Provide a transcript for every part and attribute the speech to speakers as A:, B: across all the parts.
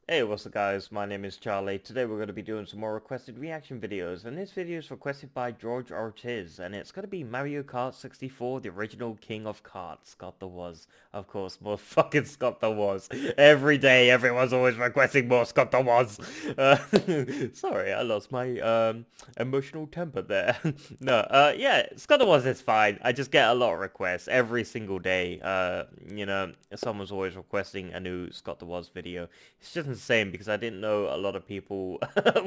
A: Hey, what's up guys, my name is Charlie. Today we're going to be doing some more requested reaction videos, and this video is requested by George Ortiz, and it's going to be Mario Kart 64, the original king of kart, Scott the Was. Of course, more fucking Scott the Was. Every day, everyone's always requesting more Scott the Was. Sorry, I lost my, emotional temper there. No, yeah, Scott the Was is fine. I just get a lot of requests every single day. Someone's always requesting a new Scott the Was video. It's just insane because I didn't know a lot of people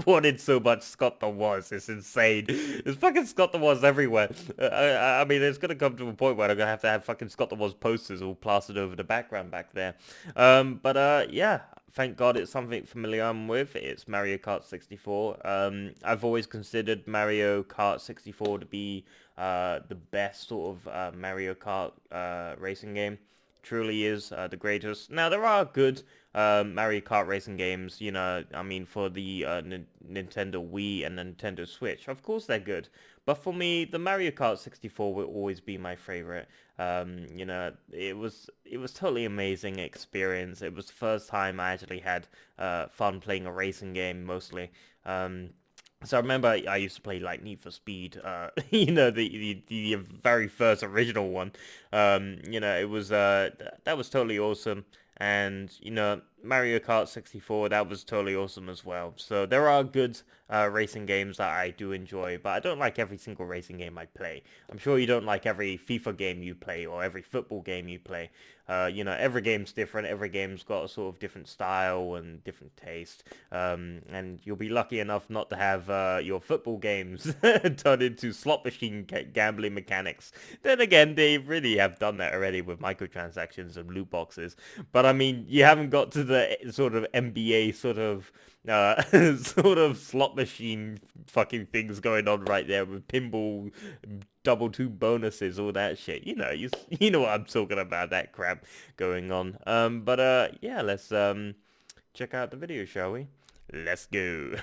A: wanted so much Scott the Was. It's insane. There's fucking Scott the Was everywhere. I mean, it's gonna come to a point where I'm gonna have to have fucking Scott the Was posters all plastered over the background back there. Yeah. Thank God it's something familiar I'm with. It's Mario Kart 64. I've always considered Mario Kart 64 to be the best sort of Mario Kart racing game. Truly is the greatest. Now, there are good Mario Kart racing games, I mean, for the Nintendo Wii and Nintendo Switch. Of course they're good. But for me, the Mario Kart 64 will always be my favorite. It was totally amazing experience. It was the first time I actually had fun playing a racing game, mostly. So I remember I used to play like Need for Speed, the very first original one. It was that was totally awesome, and Mario Kart 64, that was totally awesome as well. So there are good racing games that I do enjoy, but I don't like every single racing game I play. I'm sure you don't like every FIFA game you play or every football game you play. Every game's different. Every game's got a sort of different style and different taste. And you'll be lucky enough not to have your football games turned into slot machine gambling mechanics. Then again, they really have done that already with microtransactions and loot boxes. But I mean, you haven't got to the sort of NBA sort of sort of slot machine fucking things going on right there with pinball double two bonuses, all that shit. You know what I'm talking about, that crap going on. Yeah, let's check out the video, shall we? Let's go.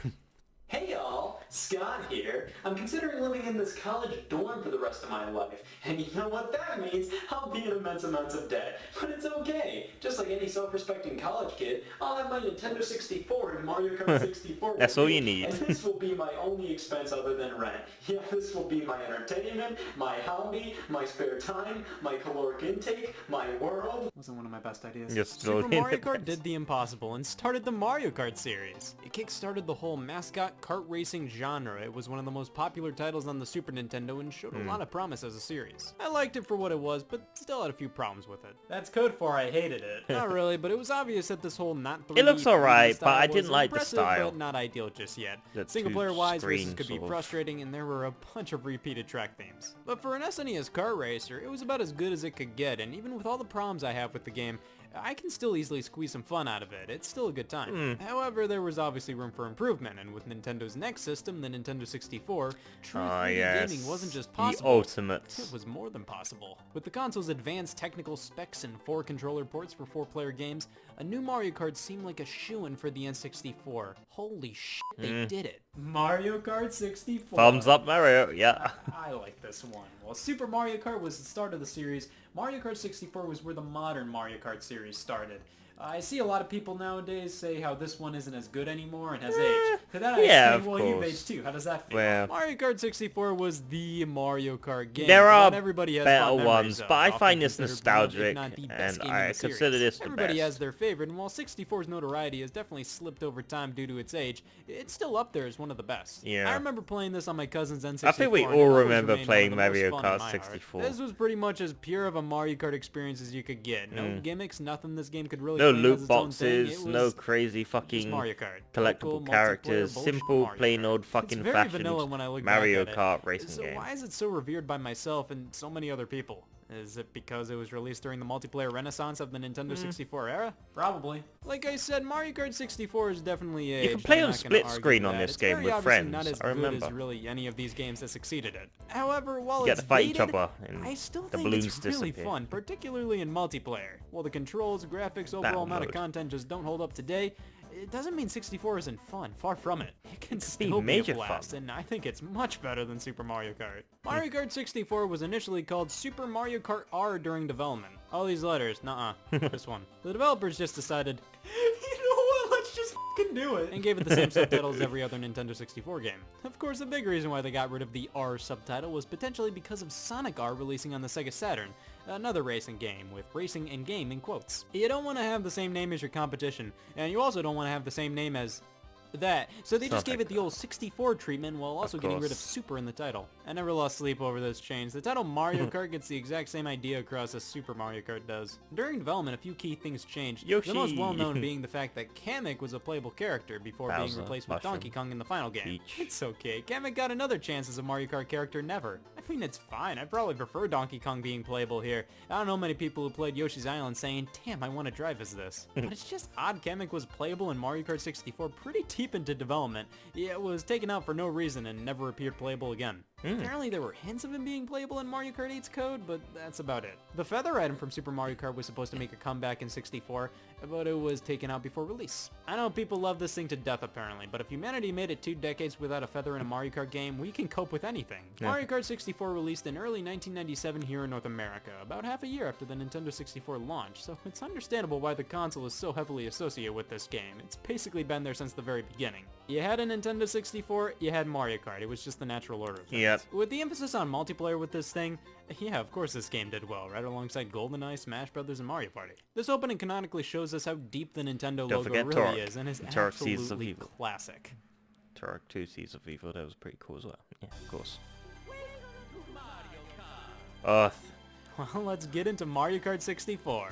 B: Hey y'all, Scott here. I'm considering living in this college dorm for the rest of my life, and you know what that means? I'll be in immense amounts of debt. But it's okay. Just like any self-respecting college kid, I'll have my Nintendo 64 and Mario Kart 64
A: That's
B: with
A: all you
B: me,
A: need.
B: and this will be my only expense other than rent. Yeah, this will be my entertainment, my hobby, my spare time, my caloric intake, my world. Wasn't one of my best ideas.
A: Just
C: Super
A: totally
C: Mario Kart
A: depends.
C: did the impossible and started the Mario Kart series. It kickstarted the whole mascot kart racing genre. It was one of the most popular titles on the Super Nintendo and showed a lot of promise as a series. I liked it for what it was, but still had a few problems with it.
B: That's code for I hated it.
C: Not really, but it was obvious that this whole not 3D
A: It looks alright, but I
C: was
A: didn't like the
C: impressive,
A: style.
C: but not ideal just yet.
A: The
C: Single player wise, races
A: two-screen
C: could be
A: sort of-
C: frustrating, and there were a bunch of repeated track themes. But for an SNES kart racer, it was about as good as it could get, and even with all the problems I have with the game, I can still easily squeeze some fun out of it. It's still a good time. However, there was obviously room for improvement, and with Nintendo's next system, the Nintendo 64, true 3D
A: yes.
C: gaming wasn't just
A: The
C: possible.
A: ultimate.
C: It was more than possible. With the console's advanced technical specs and 4 controller ports for 4-player games, a new Mario Kart seemed like a shoo-in for the N64. Holy shit, they did it.
B: Mario Kart 64.
A: Thumbs up, Mario. Yeah.
B: I like this one. While Super Mario Kart was the start of the series, Mario Kart 64 was where the modern Mario Kart series started. I see a lot of people nowadays say how this one isn't as good anymore and has aged. To that I
A: yeah,
B: say,
A: of
B: well, you've
A: course.
B: aged too. How does that feel?
A: Well,
C: Mario Kart 64 was the Mario Kart game.
A: there
C: the
A: are
C: one everybody has
A: better
C: fond memories
A: ones,
C: of,
A: but I
C: often
A: find this
C: considered one of, if
A: nostalgic,
C: not the best
A: and
C: game in
A: I
C: the series.
A: consider this the
C: Everybody
A: best.
C: has their favorite, and while 64's notoriety has definitely slipped over time due to its age, it's still up there as one of the best.
A: Yeah.
C: I remember playing this on my cousin's N64.
A: I think we
C: and
A: all
C: it always
A: remember
C: remained one of
A: playing
C: the most
A: Mario
C: fun in
A: Kart
C: my heart.
A: 64.
C: This was pretty much as pure of a Mario Kart experience as you could get. No gimmicks, nothing this game could really
A: No
C: claim as
A: loot
C: its own thing.
A: boxes,
C: It
A: no
C: was
A: crazy
C: just
A: fucking
C: Mario Kart. Local,
A: collectible
C: multiplayer
A: characters,
C: bullshit
A: simple,
C: Mario
A: plain
C: Kart.
A: old
C: It's
A: fucking
C: very
A: fashioned
C: vanilla when I look
A: Mario
C: back at
A: Kart
C: it.
A: racing
C: So
A: game.
C: why is it so revered by myself and so many other people? Is it because it was released during the multiplayer renaissance of the Nintendo 64 era? Probably. Like I said, Mario Kart 64 is definitely aged.
A: You can play
C: I'm
A: on
C: not gonna
A: split
C: argue
A: screen on
C: that.
A: this
C: It's
A: game
C: very
A: with
C: obviously
A: friends,
C: not as
A: I
C: good
A: remember.
C: as really any of these games that succeeded it. However, while
A: You get
C: it's
A: to fight each
C: dated,
A: other and
C: I still
A: the
C: think
A: balloons
C: it's really
A: disappear.
C: fun, particularly in multiplayer. While the controls, graphics, overall amount of
A: mode.
C: content just don't hold up today, it doesn't mean 64 isn't fun. Far from it. It can
A: be
C: still be a
A: major
C: blast,
A: fun.
C: and I think it's much better than Super Mario Kart. Mario Kart 64 was initially called Super Mario Kart R during development. All these letters, nuh-uh. This one. The developers just decided, you know what, let's just
B: do it.
C: and gave it the same subtitle as every other Nintendo 64 game. Of course, the big reason why they got rid of the R subtitle was potentially because of Sonic R releasing on the Sega Saturn, another racing game, with racing and game in quotes. You don't want to have the same name as your competition, and you also don't want to have the same name as that, so they just gave it the old 64 treatment while also getting rid of Super in the title. I never lost sleep over those changes. The title Mario Kart gets the exact same idea across as Super Mario Kart does. During development, a few key things changed,
A: Yoshi.
C: the most well-known being the fact that Kamek was a playable character before being
A: Bowser,
C: replaced with
A: Mushroom,
C: Donkey Kong in the final game.
A: Peach.
C: It's okay, Kamek got another chance as a Mario Kart character never. I mean, it's fine, I'd probably prefer Donkey Kong being playable here. I don't know many people who played Yoshi's Island saying, damn, I want to drive as this. But it's just odd Kamek was playable in Mario Kart 64 pretty deep into development. It was taken out for no reason and never appeared playable again. Apparently there were hints of him being playable in Mario Kart 8's code, but that's about it. The feather item from Super Mario Kart was supposed to make a comeback in 64, but it was taken out before release. I know people love this thing to death apparently, but if humanity made it 2 decades without a feather in a Mario Kart game, we can cope with anything.
A: Yeah.
C: Mario Kart 64 released in early 1997 here in North America, about half a year after the Nintendo 64 launch, so it's understandable why the console is so heavily associated with this game. It's basically been there since the very beginning. You had a Nintendo 64, you had Mario Kart. It was just the natural order of things.
A: Yep.
C: With the emphasis on multiplayer with this thing, yeah, of course this game did well, right alongside GoldenEye, Smash Brothers, and Mario Party. This opening canonically shows us how deep the Nintendo
A: Don't
C: logo
A: forget
C: really
A: Torque.
C: is, and is
A: Torque Seasons of
C: absolutely
A: Evil.
C: classic.
A: Turok 2 Seas of Evil, that was pretty cool as well. Yeah, of course. Oh,
C: Well, let's get into Mario Kart 64.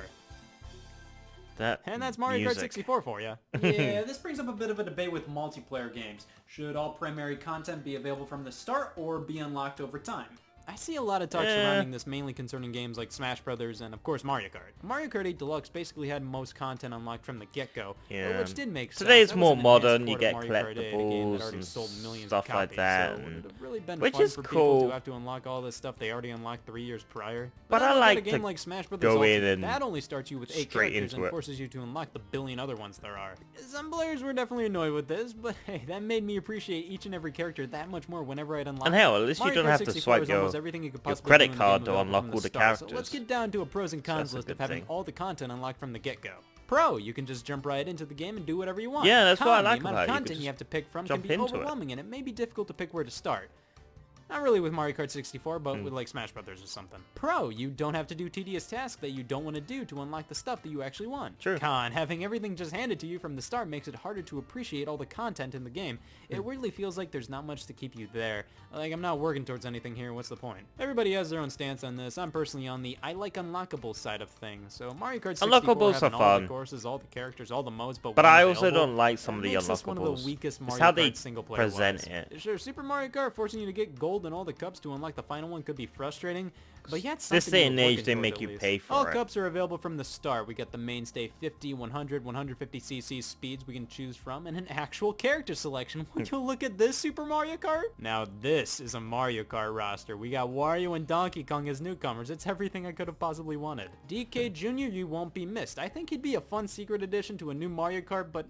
A: that
C: And that's Mario
A: music.
C: Kart 64 for you.
B: Yeah, this brings up a bit of a debate with multiplayer games. Should all primary content be available from the start or be unlocked over time?
C: I see a lot of talk surrounding this mainly concerning games like Smash Brothers and of course Mario Kart. Mario Kart 8 Deluxe basically had most content unlocked from the get-go,
A: Yeah.
C: which did make sense.
A: Today's
C: That was
A: more
C: an advanced
A: modern, you
C: port
A: get
C: of Mario Kart 8, a game that
A: collectibles
C: already
A: and
C: sold millions
A: stuff
C: of
A: like
C: copies,
A: that,
C: so it
A: and-
C: would have really been
A: which
C: fun
A: is
C: for people
A: cool.
C: to have to unlock all this stuff they already unlocked 3 years prior.
A: But
C: then
A: I
C: look at
A: like
C: a game
A: to
C: like Smash Brothers
A: go in
C: Ultimate.
A: and
C: That only starts you with 8
A: straight
C: characters
A: into
C: and
A: it.
C: forces you to unlock the billion other ones there are. Some players were definitely annoyed with this, but hey, that made me appreciate each and every character that much more whenever I'd unlock
A: And hell, at least you
C: Mario
A: don't
C: Kart
A: have to
C: 64
A: swipe
C: is almost
A: your
C: everything you could
A: your
C: possibly
A: credit
C: do in the
A: card
C: game
A: to
C: available
A: unlock
C: from
A: all the
C: start. So
A: characters.
C: let's get down to a pros and
A: So that's
C: cons
A: a
C: list of
A: good
C: having
A: thing.
C: all the content unlocked from the get-go. Pro, you can just jump right into the game and do whatever you want.
A: Yeah, that's what I
C: Con,
A: like
C: the amount
A: about
C: of
A: it. You
C: content
A: can
C: you have to pick from can
A: jump
C: be
A: into it.
C: overwhelming, and it may be difficult to pick where to start. Not really with Mario Kart 64, but with like Smash Brothers or something. Pro, you don't have to do tedious tasks that you don't want to do to unlock the stuff that you actually want.
A: True.
C: Con, having everything just handed to you from the start makes it harder to appreciate all the content in the game. It weirdly feels like there's not much to keep you there. Like, I'm not working towards anything here, what's the point? Everybody has their own stance on this. I'm personally on the I like unlockable side of things. So Mario Kart 64
A: Unlockables
C: having
A: are
C: all the
A: fun.
C: courses, all the characters, all the modes, but
A: But
C: when
A: I also
C: available,
A: don't like some
C: that
A: of the
C: makes this one of the
A: unlockables.
C: weakest
A: It's
C: Mario
A: how
C: Kart
A: they
C: single player
A: present
C: was.
A: it.
C: Sure, Super Mario Kart forcing you to get gold and all the cups to unlock the final one could be frustrating, but yeah, it's
A: This
C: something
A: day and
C: you're
A: age,
C: working
A: they
C: towards
A: make
C: at
A: you
C: least.
A: pay for
C: All
A: it.
C: cups are available from the start. We got the mainstay 50, 100, 150cc speeds we can choose from, and an actual character selection. Would you look at this Super Mario Kart? Now this is a Mario Kart roster. We got Wario and Donkey Kong as newcomers. It's everything I could have possibly wanted. DK Jr., you won't be missed. I think he'd be a fun secret addition to a new Mario Kart, but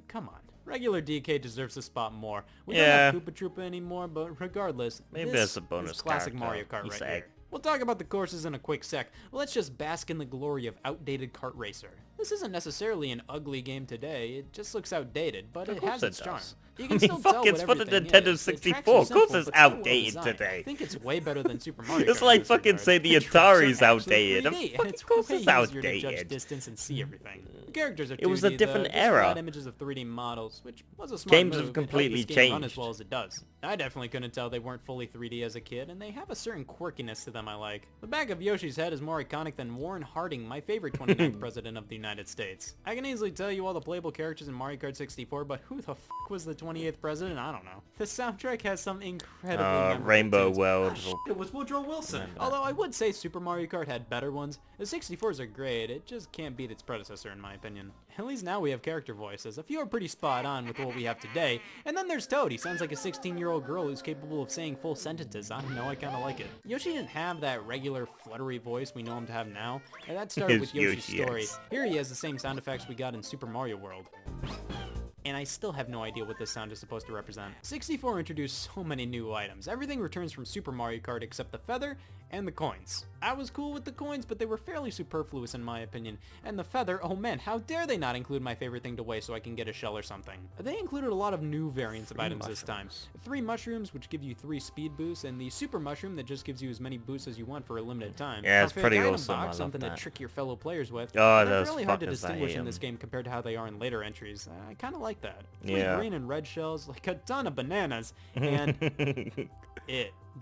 C: come on. Regular DK deserves a spot more. We
A: Yeah.
C: don't have Koopa Troopa anymore, but regardless,
A: Maybe
C: this
A: that's a bonus
C: is classic
A: character.
C: Mario Kart right
A: Easter
C: here.
A: egg.
C: We'll talk about the courses in a quick sec. Let's just bask in the glory of outdated kart racer. This isn't necessarily an ugly game today, it just looks outdated, but
A: Of
C: it
A: course
C: has
A: it
C: its charm.
A: does.
C: You
A: I
C: can
A: mean,
C: still
A: fuck,
C: tell
A: it's
C: what
A: for the
C: everything
A: Nintendo
C: is. The tracks
A: 64.
C: are
A: Of course
C: simple,
A: it's
C: but so well
A: outdated
C: designed.
A: today.
C: I think it's way better than Super Mario Kart.
A: It's like
C: in this
A: fucking
C: regard.
A: say the
C: tracks are
A: Atari's
C: actually
A: outdated.
C: 3D, and it's
A: Of course
C: way
A: it's
C: easier to judge
A: outdated.
C: distance and see everything. The characters are 2D,
A: It was a different
C: though, just
A: era.
C: flat images of 3D models, which was a smart
A: Games
C: move.
A: have
C: It helped
A: completely
C: this game run
A: changed.
C: as well as it does. I definitely couldn't tell they weren't fully 3D as a kid, and they have a certain quirkiness to them I like. The back of Yoshi's head is more iconic than Warren Harding, my favorite 29th president of the United States. I can easily tell you all the playable characters in Mario Kart 64, but who the f*** was the 28th president? I don't know. The soundtrack has some incredibly memorable
A: Rainbow
C: tunes.
A: World.
B: It was Woodrow Wilson.
C: Although I would say Super Mario Kart had better ones. The 64s are great, it just can't beat its predecessor in my opinion. At least now we have character voices. A few are pretty spot on with what we have today. And then there's Toad. He sounds like a 16-year-old girl who's capable of saying full sentences. I don't know, I kinda like it. Yoshi didn't have that regular fluttery voice we know him to have now. And that started with
A: His
C: Yoshi's
A: Yoshi
C: story.
A: is.
C: Here he has the same sound effects we got in Super Mario World. And I still have no idea what this sound is supposed to represent. 64 introduced so many new items. Everything returns from Super Mario Kart except the feather And the coins. I was cool with the coins, but they were fairly superfluous in my opinion. And the feather, oh man, how dare they not include my favorite thing to weigh so I can get a shell or something. They included a lot of new variants of items this time. 3 mushrooms, which give you 3 speed boosts, and the super mushroom that just gives you as many boosts as you want for a limited time.
A: Yeah, it's
C: Perfect
A: pretty
C: item
A: awesome.
C: box,
A: I
C: something
A: love
C: to
A: that.
C: trick your fellow players with.
A: Oh,
C: They're
A: those
C: really hard to
A: fuckers, I
C: distinguish
A: hate
C: in this
A: 'em.
C: game compared to how they are in later entries. I kind of like that. 3
A: Yeah.
C: green and red shells, like a ton of bananas, and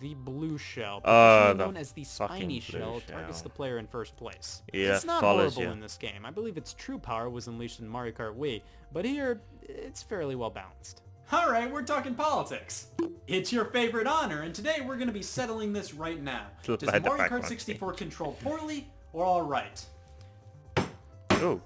C: the blue shell,
A: Oh,
C: professionally
A: the
C: known as the spiny
A: fucking blue
C: shell, targets
A: shell.
C: the player in first place.
A: Yeah,
C: It's not
A: follows
C: horrible
A: you.
C: in this game. I believe its true power was unleashed in Mario Kart Wii, but here, it's fairly well balanced.
D: Alright, we're talking politics. It's your favorite honor, and today we're going to be settling this right now. Does
A: Like the
D: Mario
A: back
D: Kart
A: one.
D: 64 control poorly or alright?
A: Ooh.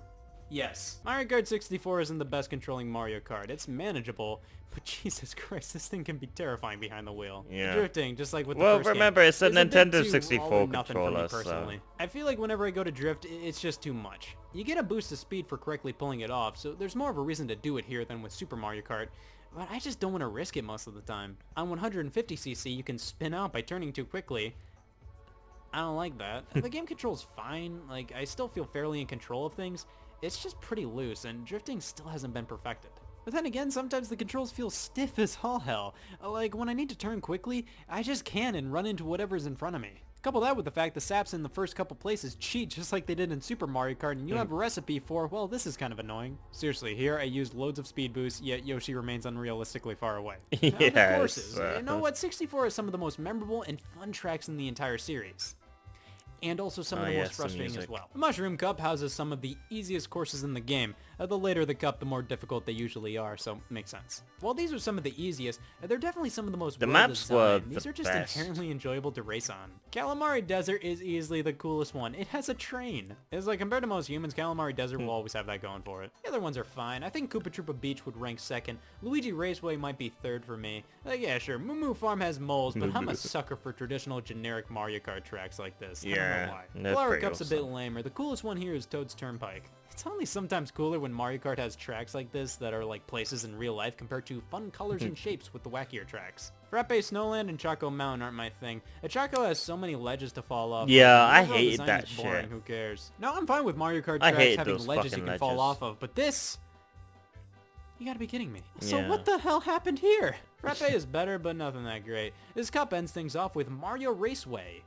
D: Yes.
C: Mario Kart 64 isn't the best controlling Mario Kart. It's manageable, but Jesus Christ, this thing can be terrifying behind the wheel.
A: Yeah.
C: Drifting, just like with the
A: Well,
C: first
A: remember,
C: game,
A: it's a
C: is bit
A: Nintendo
C: too
A: 64
C: all or nothing for me
A: controller, so-
C: personally. I feel like whenever I go to drift, it's just too much. You get a boost of speed for correctly pulling it off, so there's more of a reason to do it here than with Super Mario Kart. But I just don't want to risk it most of the time. On 150cc, you can spin out by turning too quickly. I don't like that. The game controls fine, like I still feel fairly in control of things. It's just pretty loose, and drifting still hasn't been perfected. But then again, sometimes the controls feel stiff as all hell. Like when I need to turn quickly, I just can and run into whatever's in front of me. Couple that with the fact the saps in the first couple places cheat just like they did in Super Mario Kart, and you have a recipe for, well, this is kind of annoying. Seriously, here I used loads of speed boosts, yet Yoshi remains unrealistically far away. Now, the
A: Yes,
C: courses. You know what? 64 has some of the most memorable and fun tracks in the entire series. And also some of
A: Oh,
C: the
A: yes,
C: most
A: the
C: frustrating as
A: music.
C: well. The Mushroom Cup houses some of the easiest courses in the game. The later the cup, the more difficult they usually are, so makes sense. While these are some of the easiest, they're definitely some of the most
A: The
C: well
A: maps were
C: designed. These
A: the
C: are just
A: best.
C: inherently enjoyable to race on. Calamari Desert is easily the coolest one. It has a train. It's like compared to most humans, Calamari Desert will always have that going for it. The other ones are fine. I think Koopa Troopa Beach would rank second. Luigi Raceway might be third for me. Yeah, sure, Moo Moo Farm has moles, but I'm a sucker for traditional generic Mario Kart tracks like this. I don't
A: Yeah,
C: know why.
A: that's
C: Flower
A: pretty
C: Cup's a bit
A: awesome.
C: lamer. The coolest one here is Toad's Turnpike. It's only sometimes cooler when Mario Kart has tracks like this that are like places in real life compared to fun colors and shapes with the wackier tracks. Frappe Snowland and Choco Mountain aren't my thing. A Choco has so many ledges to fall off.
A: Yeah,
C: and the
A: I
C: overall
A: hated
C: design
A: that
C: is boring.
A: shit.
C: Who cares? No, I'm fine with Mario Kart
A: I
C: tracks
A: hate
C: having
A: those
C: ledges you
A: fucking
C: can fall
A: ledges.
C: off of, but this... You gotta be kidding me. So
A: Yeah.
C: what the hell happened here? Frappe is better, but nothing that great. This cup ends things off with Mario Raceway.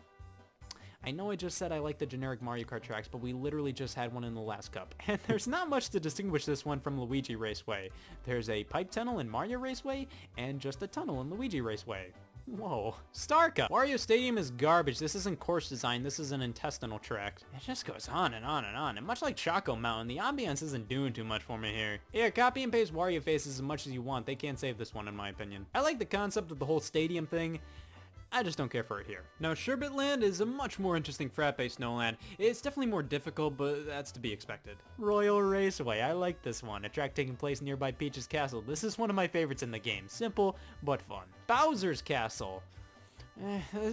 C: I know I just said I like the generic Mario Kart tracks, but we literally just had one in the last cup. And there's not much to distinguish this one from Luigi Raceway. There's a pipe tunnel in Mario Raceway, and just a tunnel in Luigi Raceway. Whoa. Star Cup. Wario Stadium is garbage. This isn't course design. This is an intestinal track. It just goes on and on and on. And much like Choco Mountain, the ambience isn't doing too much for me here. Yeah, copy and paste Wario faces as much as you want. They can't save this one in my opinion. I like the concept of the whole stadium thing. I just don't care for it here. Now, Sherbet Land is a much more interesting Frappe Snowland. It's definitely more difficult, but that's to be expected. Royal Raceway, I like this one. A track taking place nearby Peach's Castle. This is one of my favorites in the game. Simple, but fun. Bowser's Castle.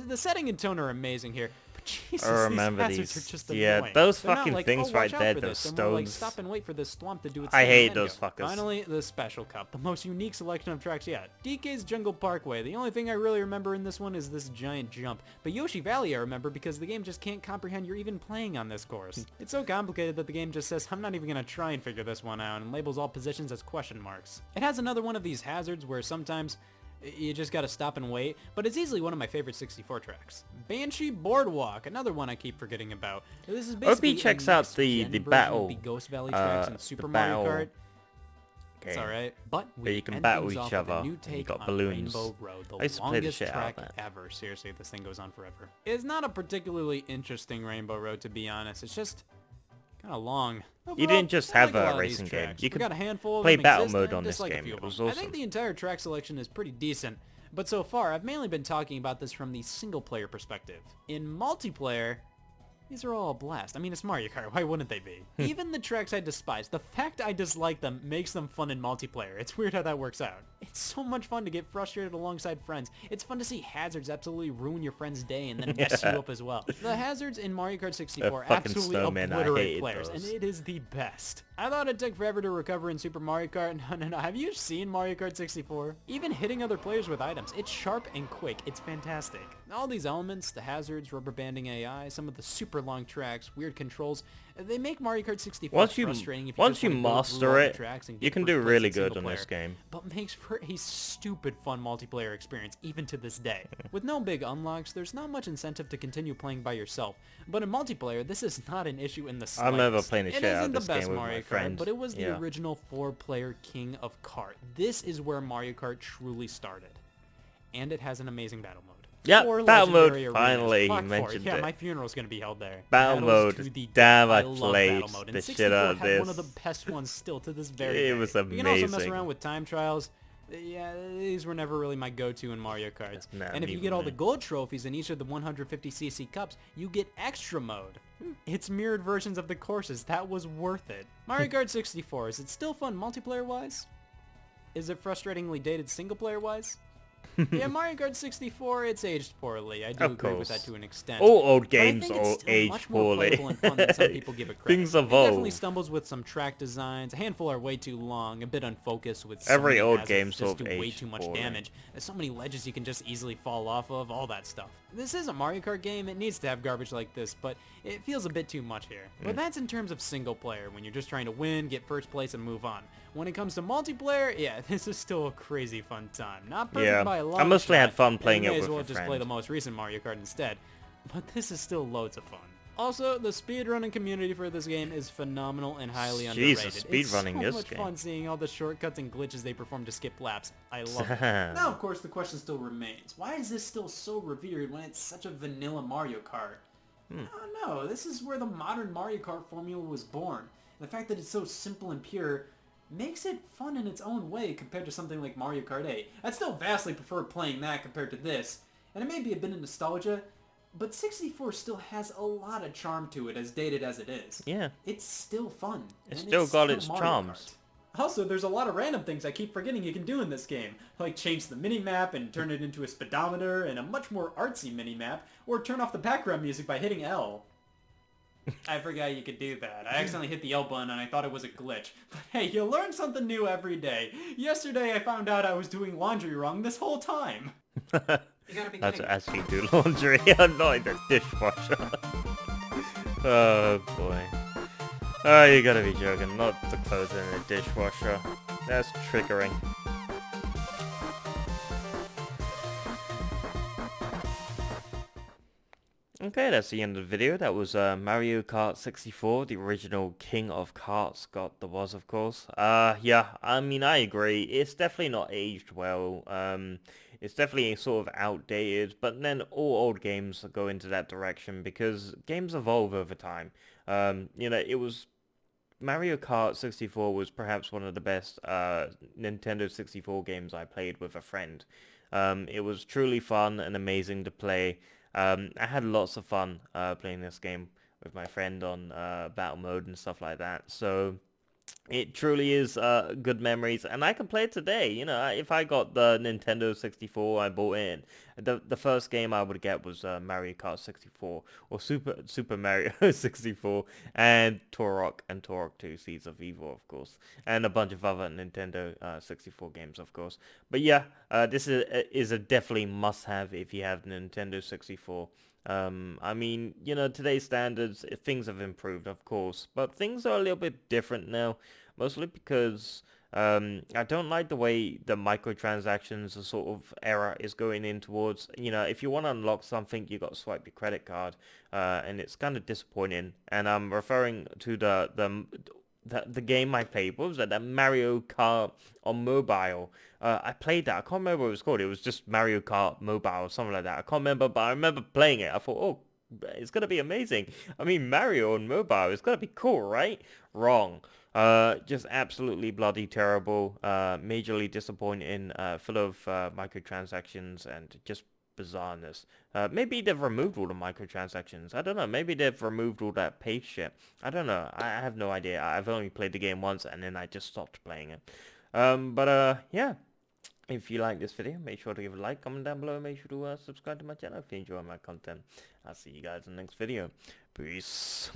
C: The setting and tone are amazing here. But Jesus,
A: I remember
C: these hazards
A: these.
C: are just
A: Yeah,
C: annoying.
A: those
C: They're not
A: fucking
C: like,
A: things
C: oh,
A: right
C: watch out
A: there,
C: for
A: those
C: this. They're more like,
A: stones.
C: stop and wait for this swamp to do its
A: I
C: thing
A: hate
C: and then
A: those
C: go.
A: fuckers.
C: Finally, the Special Cup, the most unique selection of tracks yet. DK's Jungle Parkway. The only thing I really remember in this one is this giant jump. But Yoshi Valley I remember because the game just can't comprehend you're even playing on this course. It's so complicated that the game just says, I'm not even going to try and figure this one out, and labels all positions as question marks. It has another one of these hazards where sometimes you just gotta stop and wait, but it's easily one of my favorite 64 tracks. Banshee Boardwalk, another one I keep forgetting about. This is basically
A: checks
C: a
A: out
C: next
A: the
C: gen version
A: battle,
C: of the Ghost Valley tracks in
A: the
C: Super Mario
A: battle
C: Kart. It's
A: game.
C: alright, but
A: Where
C: we
A: you can
C: end
A: battle
C: things
A: each
C: off with a
A: other,
C: new
A: and you
C: take
A: got
C: on
A: balloons.
C: Rainbow Road, the
A: I used to play the
C: longest
A: shit out of
C: track
A: that.
C: ever. Seriously, this thing goes on forever. It's not a particularly interesting Rainbow Road, to be honest. It's just kind of long.
A: You didn't just
C: I
A: have
C: like
A: a
C: lot of these
A: racing game.
C: tracks.
A: You
C: We
A: could
C: got a handful of
A: play
C: them
A: battle
C: exist,
A: mode
C: and I
A: on this
C: dislike a
A: game.
C: few
A: It
C: of
A: was
C: them. I
A: awesome.
C: think the entire track selection is pretty decent, but so far I've mainly been talking about this from the single player perspective. In multiplayer, these are all a blast. I mean, it's Mario Kart. Why wouldn't they be? Even the tracks I despise, the fact I dislike them makes them fun in multiplayer. It's weird how that works out. It's so much fun to get frustrated alongside friends. It's fun to see hazards absolutely ruin your friend's day and then mess you up as well. The hazards in Mario Kart 64
A: fucking
C: absolutely
A: snowmen, I
C: obliterate
A: hated
C: players, and
A: those.
C: it is the best. I thought it took forever to recover in Super Mario Kart. No. Have you seen Mario Kart 64? Even hitting other players with items, it's sharp and quick. It's fantastic. All these elements, the hazards, rubber banding AI, some of the super long tracks, weird controls, they make Mario Kart 64 frustrating if you
A: once
C: just
A: you
C: want to go through all
A: master
C: the
A: it,
C: tracks and
A: you
C: get
A: can
C: first
A: do
C: place
A: really
C: in
A: good
C: single
A: on this
C: player,
A: game.
C: but makes for a stupid fun multiplayer experience even to this day. With no big unlocks, there's not much incentive to continue playing by yourself, but in multiplayer, this is not an issue in the slightest.
A: I'm never playing the shit out of this
C: It isn't the
A: game
C: best
A: with
C: Mario
A: my
C: Kart,
A: friend.
C: but it was the
A: Yeah.
C: original 4-player king of kart. This is where Mario Kart truly started. And it has an amazing battle mode.
A: Yep,
C: 4
A: battle mode,
C: legendary arenas.
A: finally,
C: Fuck
A: he
C: 4.
A: mentioned
C: Yeah,
A: it.
C: my funeral's gonna be held there.
A: Battle
C: Battles
A: mode,
C: to the
A: damn,
C: death.
A: I
C: love
A: played
C: battle mode. And
A: the
C: 64
A: shit out of
C: had one of
A: this.
C: the best ones still to this very day.
A: It was
C: You can also mess
A: amazing.
C: around with time trials. Yeah, these were never really my go-to in Mario Karts.
A: Nah,
C: And if you
A: neither
C: get all
A: me.
C: the gold trophies in each of the 150cc cups, you get extra mode. It's mirrored versions of the courses. That was worth it. Mario Kart 64, is it still fun multiplayer-wise? Is it frustratingly dated single-player-wise? Yeah, Mario Kart 64, it's aged poorly. I do
A: Of
C: agree with
A: course.
C: that to an extent.
A: All old
C: But I
A: games
C: think it's
A: all
C: still
A: age
C: much more
A: poorly.
C: playable and fun than some people give it credit.
A: Things
C: It definitely
A: evolve.
C: stumbles with some track designs. A handful are way too long, a bit unfocused with
A: Every
C: so many
A: old
C: hazards
A: game
C: that
A: sort
C: just
A: of
C: do way
A: aged
C: too much
A: poorly.
C: damage. There's so many ledges you can just easily fall off of, all that stuff. This is a Mario Kart game. It needs to have garbage like this, but it feels a bit too much here. But that's in terms of single player, when you're just trying to win, get first place, and move on. When it comes to multiplayer, yeah, this is still a crazy fun time. Not perfect
A: Yeah,
C: by a long
A: I mostly had
C: shot,
A: fun
C: and
A: playing
C: you
A: it
C: may as
A: with
C: well
A: a
C: just play
A: friend.
C: the most recent Mario Kart instead. But this is still loads of fun. Also, the speedrunning community for this game is phenomenal and highly underrated.
A: Jesus, speedrunning
C: It's
A: this
C: so much
A: game.
C: fun seeing all the shortcuts and glitches they perform to skip laps. I love it.
D: Now, of course, the question still remains. Why is this still so revered when it's such a vanilla Mario Kart? I don't know. This is where the modern Mario Kart formula was born. The fact that it's so simple and pure makes it fun in its own way compared to something like Mario Kart 8. I'd still vastly prefer playing that compared to this. And it may be a bit of nostalgia, but 64 still has a lot of charm to it, as dated as it is.
A: Yeah.
D: It's still fun.
A: It's
D: and
A: still got its
D: Mario
A: charms.
D: Kart. Also, there's a lot of random things I keep forgetting you can do in this game, like change the mini-map and turn it into a speedometer and a much more artsy mini-map, or turn off the background music by hitting L. I forgot you could do that. I accidentally hit the L button and I thought it was a glitch. But hey, you learn something new every day. Yesterday I found out I was doing laundry wrong this whole time. You gotta be
A: That's
D: kidding.
A: actually do laundry. I'm not in the dishwasher. Oh boy. Oh, you gotta be joking. Not the clothes in the dishwasher. That's triggering. Okay, that's the end of the video. That was Mario Kart 64, the original king of karts. God, there was, of course. Yeah, I mean, I agree. It's definitely not aged well. It's definitely sort of outdated, but then all old games go into that direction because games evolve over time. You know, it was Mario Kart 64 was perhaps one of the best Nintendo 64 games I played with a friend. It was truly fun and amazing to play. I had lots of fun playing this game with my friend on battle mode and stuff like that. So it truly is good memories, and I can play it today. You know, if I got the Nintendo 64, I bought it in. The first game I would get was Mario Kart 64 or Super Mario 64 and Turok and Turok 2 Seeds of Evil, of course, and a bunch of other Nintendo 64 games, of course. But yeah, this is a definitely must-have if you have Nintendo 64. I mean, you know, today's standards, things have improved, of course, but things are a little bit different now, mostly because I don't like the way the microtransactions, the sort of era is going in towards. You know, if you want to unlock something, you got to swipe your credit card, and it's kind of disappointing. And I'm referring to the game I played. What was that? That Mario Kart on mobile. I played that. I can't remember what it was called. It was just Mario Kart Mobile or something like that. I can't remember, but I remember playing it. I thought, oh, it's going to be amazing. I mean, Mario on mobile, it's going to be cool, right? Wrong. Just absolutely bloody terrible. Majorly disappointing. Full of microtransactions and just bizarreness. Maybe they've removed all the microtransactions. I don't know. Maybe they've removed all that pace shit. I don't know. I have no idea. I've only played the game once and then I just stopped playing it. Yeah. If you like this video, make sure to give a like, comment down below, and make sure to subscribe to my channel if you enjoy my content. I'll see you guys in the next video. Peace.